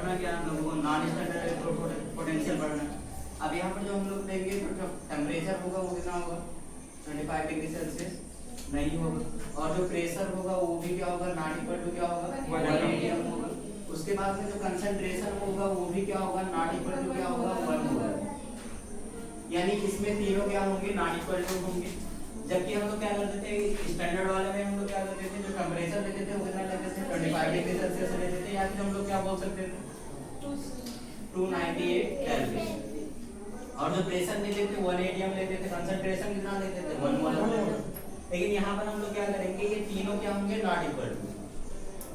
पढ़ना क्या हम लोगों को नॉन स्टैंडर्ड पोटेंशियल पढ़ना है। अब यहाँ पर जो हम लोग देंगे तो टेम्परेचर होगा वो कितना होगा 25 डिग्री सेल्सियस नहीं होगा, और जो प्रेशर होगा वो भी क्या होगा नॉट इक्वल टू क्या होगा 1 atm होगा। उसके बाद में जो कंसंट्रेशन होगा वो भी क्या होगा नॉट इक्वल टू क्या होगा 1 होगा, यानी इसमें तीनों क्या होंगे नॉट इक्वल टू होंगे। जबकि हम लोग क्या करते थे स्टैंडर्ड वाले में हम लोग क्या करते थे जो टेम्परेचर लेते थे वो कितना लेते थे 25 डिग्री सेल्सियस लेते थे, या फिर हम लोग क्या बोल सकते थे 298 केल्विन, और जो प्रेशर लेते थे 1 atm लेते थे, कंसंट्रेशन कितना लेते थे 1 मोल। लेकिन यहाँ पर हम लोग क्या करेंगे ये तीनों क्या होंगे नॉट इक्वल टू।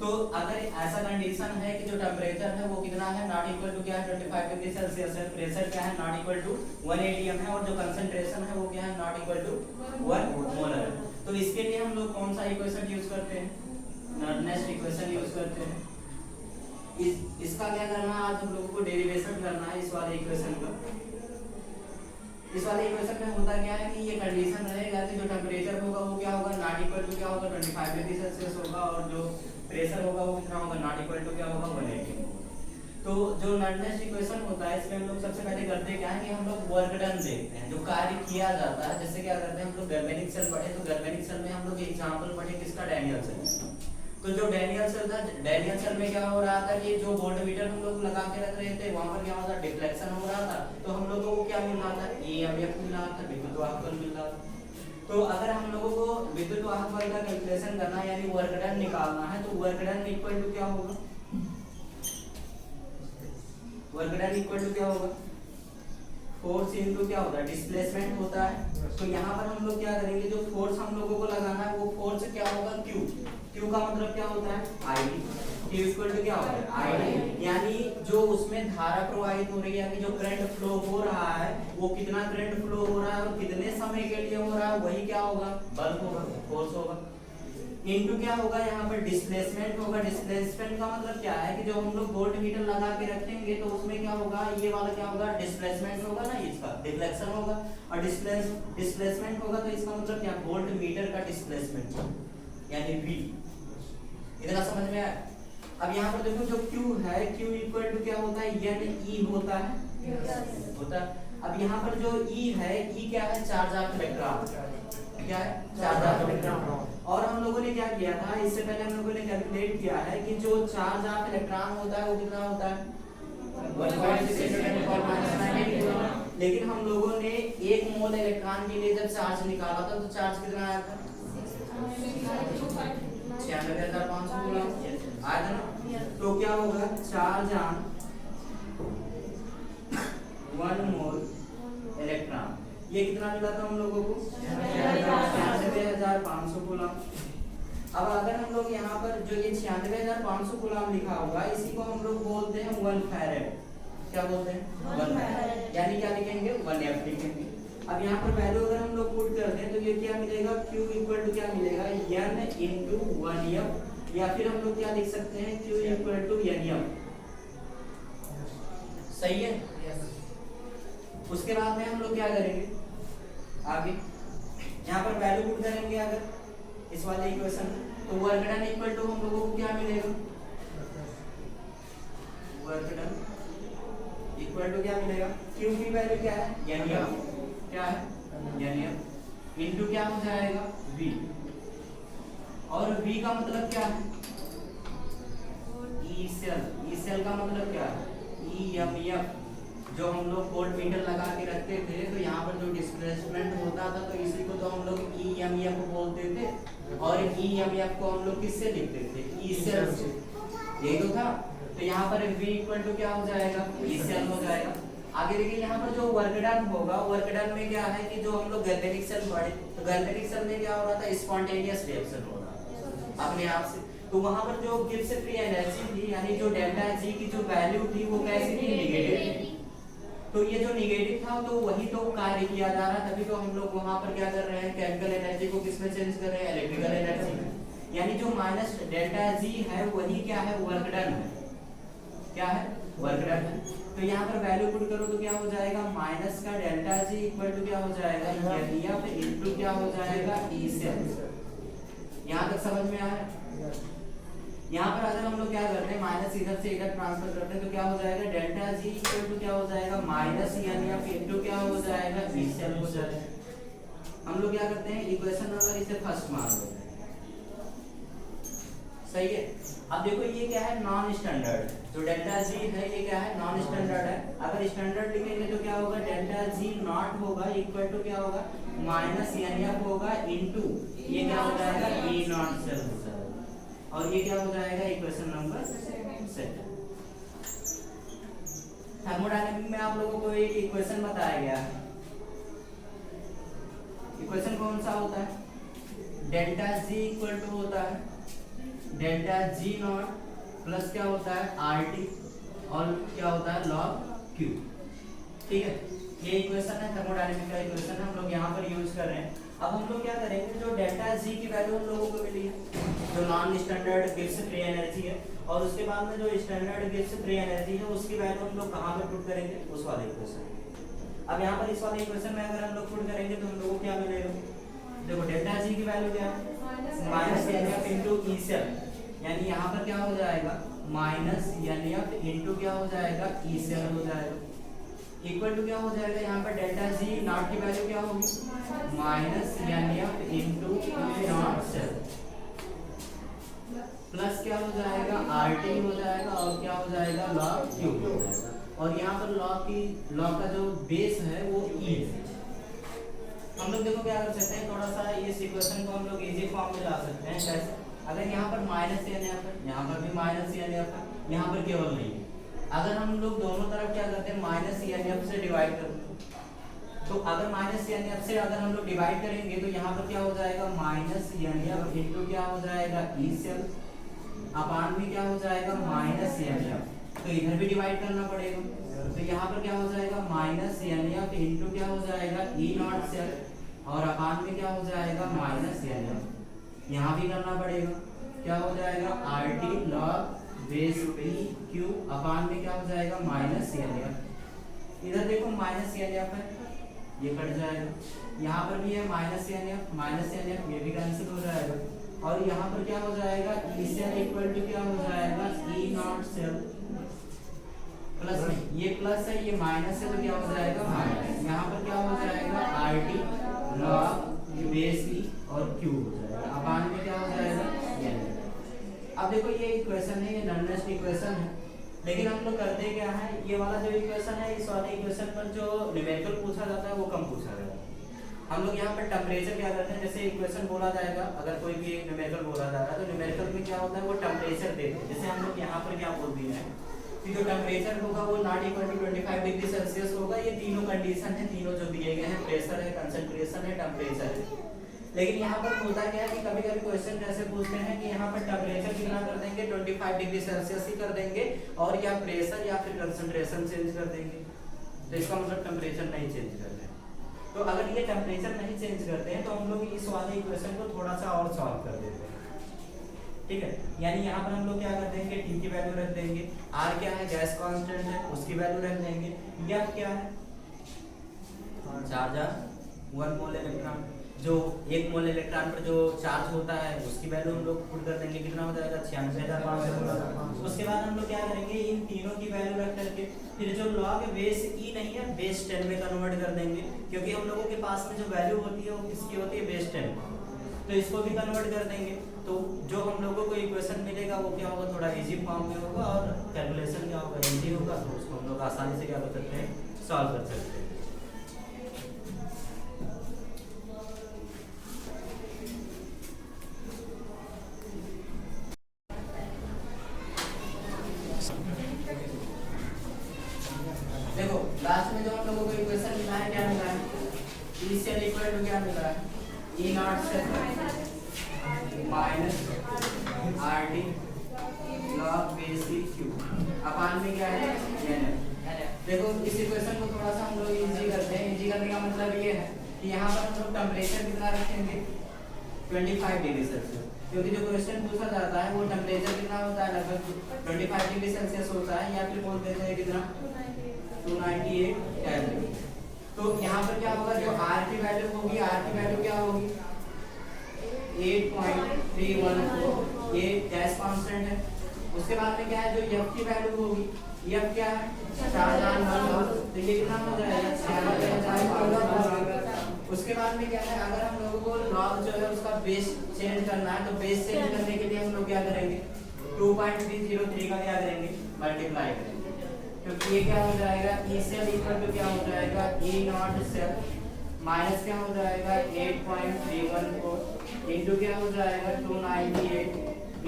तो अगर ऐसा कंडीशन है कि जो टेम्परेचर है वो कितना है नॉट इक्वल टू क्या है 25 डिग्री सेल्सियस है, प्रेशर क्या है नॉट इक्वल टू 1 atm है, और जो कंसंट्रेशन है वो क्या है नॉट इक्वल टू 1 मोलर। तो इसके लिए हम लोग कौन सा इक्वेशन यूज करते हैं नॉर्डनेस्ट इक्वेशन यूज करते हैं। इसका क्या करना है आज हम लोगों को डेरिवेशन करना है इस वाले इक्वेशन का। इस वाले इक्वेशन में होता क्या है कि ये कंडीशन रहेगा कि जो टेम्परेचर होगा वो क्या होगा नॉट इक्वल टू क्या होगा 25 डिग्री सेल्सियस होगा, और जो प्रेशर होगा वो कितना होगा नॉट इक्वल टू क्या होगा 1 atm। तो जो नॉर्डनेस्ट इक्वेशन होता है इसमें हम लोग सबसे पहले करते क्या है कि हम लोग वर्क डन देखते हैं, जो कार्य किया जाता है। जैसे क्या करते हैं हम लोग गैल्वेनिक सेल पढ़े, तो गैल्वेनिक सेल में हम लोग एग्जांपल पढ़े किसका डैनियल सेल। तो जो डैनियल सेल था, डैनियल सेल में क्या हो रहा था कि जो वोल्टमीटर हम लोग लगा के रख रहे थे वहां पर क्या होता था डिफ्लेक्शन हो रहा था, तो हम लोगों को क्या मिल रहा था EMF मिल रहा था, विद्युत वाहक बल मिल रहा था। तो अगर हम लोगों को विद्युत वाहक बल का कैलकुलेशन करना है यानी वर्क डन निकालना है, तो वर्क डन इक्वल टू क्या होगा वर्क डन इक्वल टू क्या होगा फोर्स इनटू क्या होता है डिस्प्लेसमेंट होता है। तो यहाँ पर हम लोग क्या करेंगे जो फोर्स हम लोगों को लगाना है वो फोर्स क्या होगा Q। Q का मतलब क्या होता है I। Q इक्वल टू क्या होता है I, यानी जो उसमें धारा प्रवाहित हो रही है कि जो करंट फ्लो हो रहा है वो कितना करंट फ्लो हो रहा है और कितने समय के लिए हो रहा है वही क्या होगा बल होगा फोर्स होगा। इनटू क्या होगा यहाँ पर डिस्प्लेसमेंट होगा। डिस्प्लेसमेंट का मतलब क्या है कि जो हम लोग वोल्टमीटर लगा के रखेंगे तो उसमें क्या होगा ये वाला क्या होगा डिस्प्लेसमेंट होगा ना, इसका डिफ्लेक्शन होगा, और डिस्प्लेसमेंट होगा तो इसका मतलब क्या वोल्टमीटर का डिस्प्लेसमेंट यानी V। इतना समझ में आया। अब यहाँ पर देखो जो Q है Q इक्वल टू क्या होता है NE होता है होता। अब यहाँ पर जो E है E क्या है चार्ज ऑफ इलेक्ट्रॉन, क्या है चार्ज ऑफ इलेक्ट्रॉन। और हम लोगों ने क्या किया था इससे पहले हम लोगों ने कैलकुलेट किया है कि जो चार्ज ऑफ इलेक्ट्रॉन होता है वो कितना होता है 1.6 लेकिन हम लोगों ने 1 मोल इलेक्ट्रॉन के लिए जब चार्ज निकाला था तो चार्ज कितना आया था 96,500 कूलम आया था ना। तो क्या होगा चार्ज ऑन 1 मोल इलेक्ट्रॉन ये कितना मिला था हम लोगों को 96,500 कूलम। अब अगर हम लोग यहाँ पर जो ये 96,500 कूलम लिखा होगा इसी को हम लोग बोलते हैं 1 फैरेड। क्या बोलते हैं 1 फैरेड, यानी क्या लिखेंगे 1F लिखेंगे। अब यहाँ पर वैल्यू अगर हम लोग पुट करते हैं तो ये क्या मिलेगा Q इक्वल टू क्या मिलेगा N इंटू 1F, या फिर हम लोग क्या लिख सकते हैं Q इक्वल टू NF। सही है। उसके बाद में हम लोग क्या करेंगे आगे यहाँ पर वैल्यू पुट करेंगे अगर इस वाले इक्वेशन में तो वर्क डन इक्वल टू हम लोगों को क्या मिलेगा वर्क डन इक्वल टू क्या मिलेगा Q की वैल्यू क्या है NF, क्या है NF इनटू क्या हो जाएगा V, और V का मतलब क्या है E सेल का मतलब क्या है EMF। जो हम लोग वोल्टमीटर लगा के रखते थे तो यहाँ पर जो डिस्प्लेसमेंट होता था तो इसी को तो हम लोग EMF बोलते थे, और EMF को हम लोग किससे लिखते थे E सेल से, यही तो था। तो यहाँ पर V इक्वल टू क्या हो जाएगा E सेल हो जाएगा। आगे देखिए यहाँ पर जो वर्क डन होगा वर्क डन में क्या है कि जो हम लोग गैल्वेनिक सेल पढ़े तो गैल्वेनिक सेल में क्या हो रहा था स्पॉन्टेनियस रिएक्शन हो रहा था अपने आप से। तो वहां पर जो गिब्स फ्री एनर्जी थी यानी जो डेल्टा G की जो वैल्यू थी वो कैसी थी नेगेटिव थी। तो ये जो नेगेटिव था तो वही तो कार्य किया जा रहा, तभी तो हम लोग वहां पर क्या कर रहे हैं केमिकल एनर्जी को किसमें चेंज कर रहे हैं इलेक्ट्रिकल एनर्जी में। यानी जो माइनस डेल्टा G है वही क्या है वर्क डन है, क्या है वर्क डन है। तो यहाँ पर वैल्यू पुट करो तो क्या हो जाएगा माइनस का डेल्टा G इक्वल टू क्या हो जाएगा NF इनटू क्या हो जाएगा E सेल। यहाँ तक समझ में आया। यहाँ पर अगर हम लोग क्या करते हैं माइनस इधर से इधर ट्रांसफर करते हैं तो क्या हो जाएगा डेल्टा जी इक्वल टू क्या हो जाएगा माइनस एन एफ इनटू क्या हो जाएगा ईसीएल हो जाएगा। हम लोग क्या करते हैं इक्वेशन नंबर इसे फर्स्ट मान लो, सही है। अब देखो ये क्या है नॉन स्टैंडर्ड, जो डेल्टा जी है ये क्या है नॉन स्टैंडर्ड है। अगर स्टैंडर्ड लिखेंगे तो क्या होगा डेल्टा जी नॉट होगा इक्वल टू क्या होगा माइनस एन एफ होगा इनटू ये क्या हो जाएगा ए नॉट सेल हो जाएगा और ये क्या हो जाएगा इक्वेशन नंबर 7। थर्मोडायनामिक में आप लोगों को एक इक्वेशन बताया गया है। इक्वेशन कौन सा होता है डेल्टा जी इक्वल टू होता है डेल्टा जी नॉट प्लस क्या होता है आर टी और क्या होता है लॉग क्यू। ठीक है, ये इक्वेशन है थर्मोडायनामिक का इक्वेशन हम लोग यहाँ पर यूज कर रहे हैं। अब हम लोग क्या करेंगे जो डेल्टा जी की वैल्यू हम लोगों को मिली है जो non standard Gibbs free energy है और उसके बाद में जो स्टैंडर्ड गिब्स फ्री एनर्जी है उसकी वैल्यू हम लोग कहाँ पे पुट करेंगे उस वाले इक्वेशन। अब यहाँ पर इस वाले इक्वेशन में अगर हम लोग पुट करेंगे तो हम लोगों को क्या मिलेगा देखो डेल्टा जी की वैल्यू क्या है minus n F into E cell यानी यहाँ पर क्या हो जाएगा माइनस एन एफ इंटू क्या हो जाएगा ई सेल हो जाएगा इक्वल टू क्या हो जाएगा यहाँ पर डेल्टा जी नॉट की वैल्यू क्या होगी minus n F into E not cell plus क्या हो जाएगा आर टी हो जाएगा और क्या हो जाएगा लॉग क्यू हो जाएगा और यहाँ पर लॉग का जो बेस है वो ई है। हम लोग देखो क्या कर सकते हैं थोड़ा सा इस इक्वेशन को हम लोग इजी फॉर्म में ला सकते हैं कैसे अगर यहाँ पर माइनस एन एफ है यहाँ पर भी माइनस एन एफ है यहाँ पर केवल नहीं है अगर हम लोग दोनों तरफ क्या करते हैं माइनस एन एफ से डिवाइड करते हैं तो अगर माइनस एन एफ से अगर हम लोग डिवाइड करेंगे तो यहाँ पर क्या हो जाएगा माइनस एन एफ इंटू क्या हो जाएगा ई सेल अपान में क्या हो जाएगा माइनस एन एफ तो इधर भी डिवाइड करना पड़ेगा तो यहाँ पर क्या हो जाएगा माइनस एन एफ इंटू क्या हो जाएगा ई नॉट सेल और अपान में क्या हो जाएगा माइनस एन एफ यहाँ भी करना पड़ेगा क्या हो जाएगा R T log base P Q upon में क्या हो जाएगा माइनस एन एफ इधर देखो माइनस एन एफ है ये कट जाएगा यहाँ पर भी है माइनस एन एफ ये भी कैंसिल हो जाएगा और यहाँ पर क्या हो जाएगा ई सेल इक्वल टू क्या हो जाएगा ई नॉट सेल प्लस ये प्लस है ये माइनस है तो क्या हो जाएगा माइनस यहाँ पर क्या हो जाएगा आर टी लॉग बेस ई और क्यू हो जाएगा अपान में क्या हो जाएगा एन। अब देखो ये इक्वेशन है ये नॉनेस्ट इक्वेशन है लेकिन हम लोग करते क्या है ये वाला जो इक्वेशन है इस वाले इक्वेशन पर जो न्यूमेरिकल पूछा जाता है वो कम पूछा जाता है। हम लोग यहाँ पर टेम्परेचर क्या करते हैं जैसे इक्वेशन बोला जाएगा अगर कोई भी न्यूमेरिकल बोला जा रहा है तो न्यूमेरिकल में क्या होता है वो टेम्परेचर देते हैं जैसे हम लोग यहाँ पर क्या बोल दिए हैं कि जो टेम्परेचर होगा वो not equal to 25 degree Celsius होगा। ये तीनों कंडीशन है तीनों जो दिए गए हैं प्रेशर है कंसंट्रेशन है टेम्परेचर है। लेकिन यहाँ पर होता क्या है कि कभी कभी क्वेश्चन कैसे पूछते हैं कि यहाँ पर टेम्परेचर कितना कर देंगे 25 डिग्री सेल्सियस ही कर देंगे और या प्रेशर या फिर कंसंट्रेशन चेंज कर देंगे तो इसका मतलब टेम्परेचर नहीं चेंज करते हैं। तो अगर ये टेम्परेचर नहीं चेंज करते हैं तो हम लोग इस वाले इक्वेशन को थोड़ा सा और सॉल्व कर देते हैं। ठीक है, यानी यहाँ पर हम लोग क्या कर देंगे टी की वैल्यू रख देंगे आर क्या है गैस कांस्टेंट है उसकी वैल्यू रख देंगे एफ क्या है चार्ज 1 मोल इलेक्ट्रॉन जो 1 मोल इलेक्ट्रॉन पर जो चार्ज होता है उसकी वैल्यू हम लोग पुट कर देंगे कितना हो जाएगा 96,500। उसके बाद हम लोग क्या करेंगे इन तीनों की वैल्यू रख करके फिर जो लॉग बेस ई नहीं है बेस 10 में कन्वर्ट कर देंगे क्योंकि हम लोगों के पास में जो वैल्यू होती है वो किसकी होती है बेस 10 तो इसको भी कन्वर्ट कर देंगे तो जो हम लोगों को इक्वेशन मिलेगा वो क्या होगा थोड़ा इजी फॉर्म में होगा और कैलकुलेशन क्या होगा इजी होगा तो उसको हम लोग आसानी से क्या कर सकते हैं सॉल्व कर सकते हैं। देखो लास्ट में जो हम लोगों को इक्वेशन मिला है क्या मिला है ई सेल इक्वल टू क्या मिला है E not cell minus R T log base E Q upon में क्या है एन। देखो इस इक्वेशन को थोड़ा सा हम लोग इजी करते हैं। इजी करने का मतलब ये है कि यहाँ पर हम लोग टेम्परेचर कितना रखेंगे 25 डिग्री सेल्सियस क्योंकि जो क्वेश्चन पूछा जाता है वो टेम्परेचर कितना होता है लगभग 25 डिग्री सेल्सियस होता है या फिर बोल देते हैं कितना 298 केल्विन। तो यहाँ पर क्या होगा जो आर की वैल्यू होगी आर की वैल्यू क्या होगी 8.314 ये गैस कांस्टेंट है। उसके बाद में क्या है, जो एफ की वैल्यू होगी, एफ क्या है 4,1 तो ये कितना हो जाएगा 7,4 उसके बाद में क्या है, अगर हम लोगों को लॉग जो है उसका बेस चेंज करना है, तो बेस चेंज करने के लिए हम लोग क्या करेंगे 2.303 का क्या करेंगे मल्टीप्लाई करेंगे, क्योंकि ये क्या हो जाएगा ई सेल इक्वल टू क्या हो जाएगा ई नॉट सेल माइनस क्या हो जाएगा 8.314 इंटू क्या हो जाएगा 298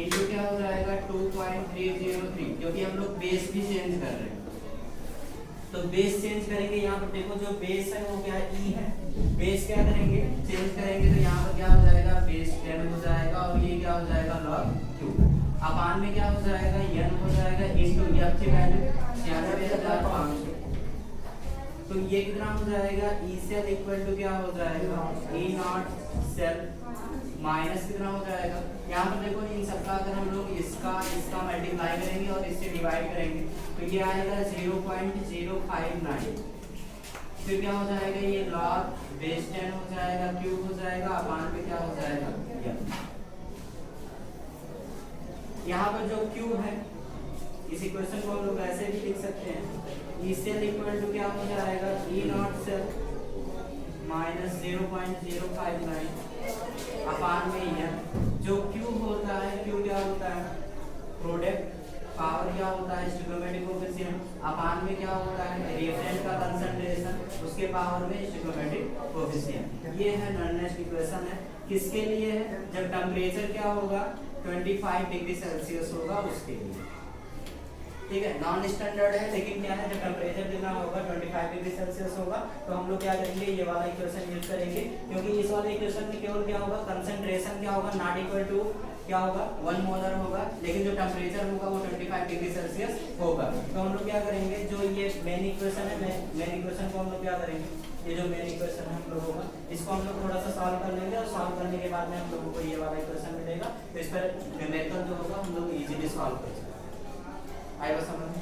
इंटू क्या हो जाएगा 2.303, क्योंकि हम लोग बेस भी चेंज कर रहे हैं। तो बेस चेंज करेंगे, यहाँ पर देखो जो बेस है वो क्या है ई है, बेस क्या करेंगे चेंज करेंगे, तो यहाँ पर क्या हो जाएगा बेस 10 हो जाएगा और ये क्या हो जाएगा log q अपान में क्या हो जाएगा n हो जाएगा इंटू f की वैल्यू 96,500, तो ये कितना हो जाएगा ई सेल इक्वल टू क्या हो जाएगा ई नॉट सेल माइनस कितना हो जाएगा, यहाँ पर देखो इन सबका अगर हम लोग इसका मल्टीप्लाई करेंगे और इससे डिवाइड करेंगे तो ये आएगा 0.059, फिर क्या हो जाएगा ये log बेस 10 हो जाएगा क्यूब हो जाएगा अपान पे क्या हो जाएगा यहाँ पर जो क्यूब है इस इक्वेशन को हम लोग ऐसे भी लिख सकते हैं ई सेल इक्वल टू क्या हो जाएगा ई नॉट सेल माइनस 0.059 अपान में यह जो क्यूब होता है, क्यूब क्या होता है प्रोडक्ट पावर क्या होता है स्टोइकोमेट्रिक कोएफिशिएंट अपान में क्या होता है रिएक्टेंट का कंसंट्रेशन उसके पावर में स्टोइकोमेट्रिक कोएफिशिएंट। ये है नॉर्मल इक्वेशन है, किसके लिए है जब टेंपरेचर क्या होगा 25 डिग्री सेल्सियस होगा उसके लिए, ठीक है। नॉन स्टैंडर्ड है लेकिन क्या है जब टेंपरेचर कितना होगा 25 डिग्री सेल्सियस होगा तो हम लोग क्या करेंगे ये वाला इक्वेशन यूज करेंगे, क्योंकि इस वाले इक्वेशन में केवल क्या होगा कंसंट्रेशन क्या होगा नॉट इक्वल टू क्या होगा 1 मोलर होगा, लेकिन जो टेंपरेचर होगा वो 25 डिग्री सेल्सियस होगा। तो हम लोग क्या करेंगे जो ये मेन इक्वेशन है, मेन इक्वेशन को हम लोग क्या करेंगे, ये जो मेन इक्वेशन है हम लोगों का इसको हम लोग थोड़ा सा सॉल्व कर लेंगे और सॉल्व करने के बाद में हम लोगों को ये वाला इक्वेशन मिलेगा, तो इस पर न्यूमेरिकल जो होगा हम लोग इजीली सॉल्व कर सकते हैं। आएगा समझ में?